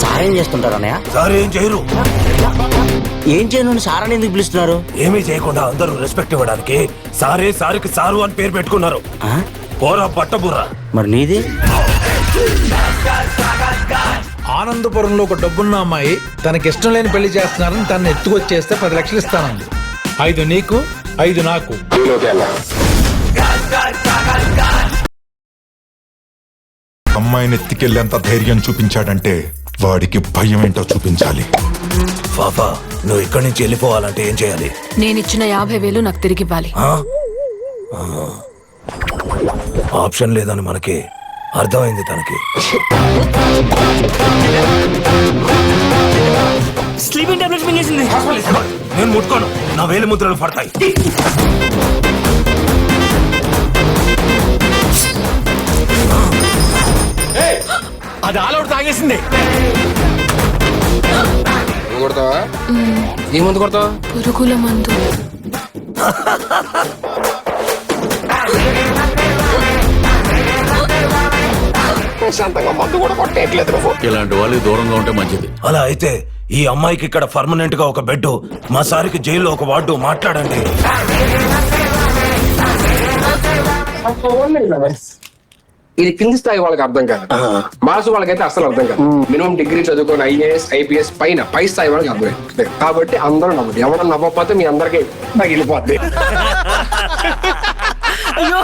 Sir ఏం చేస్తుంటారు అన్నయ్య? సార్ ఏం చేయరు. ఏం చేయను సారని ఎందుకు పిలుస్తున్నారు? ఏమీ చేయకుండా అందరూ రెస్పెక్ట్ ఇవ్వడానికి సారే సారికి సారు అని పేరు పెట్టుకున్నారు. ఆ? పోరా పట్టబుర్రా. మరి నీది? ఆనందపురంలో ఒక డబ్బున్న అమ్మాయి తనకిష్టం లేని పెళ్లి చేస్తున్నారని తనని ఎత్తుకొచ్చేస్తే 10 లక్షలు ఇస్తానంది. 5 నీకు 5 నాకు. అమ్మాయిని ఎత్తికెళ్ళేంత ధైర్యం చూపించాడంటే వాడికి భయం ఏంటో చూపించాలి. పాపా నువ్వు ఇక్కడి నుంచి వెళ్ళిపోవాలంటే ఏం చేయాలి? నేనిచ్చిన 50,000 నాకు తిరిగివ్వాలి. ఆప్షన్ లేదని మనకి అర్థమైంది తనకి. స్లీపింగ్ టాబ్లెట్స్ మింగేసింది. నేను ముట్టుకోను, నా వేలి ముద్రలు పడతాయి. అది ఆలౌట్ తాగేసింది. కొడతావా? ఏ మందు కొడతావా? పురుగుల మందు. ఇలాంటి వాళ్ళు దూరంగా ఉంటే మంచిది. అలా అయితే ఈ అమ్మాయికి ఇక్కడ పర్మనెంట్ గా ఒక బెడ్, మా సారికి జైల్లో ఒక వార్డు మాట్లాడండి. ఇది కింది స్థాయి వాళ్ళకి అర్థం కాదు, మాస్ వాళ్ళకైతే అసలు అర్థం కాదు. మినిమం డిగ్రీ చదువుకొని IAS IPS పై స్థాయి వాళ్ళకి అర్థం. కాబట్టి అందరూ నవ్వదు. ఎవరన్నా నవ్వకపోతే మీ అందరికీ తగిలిపోద్ది. అయ్యో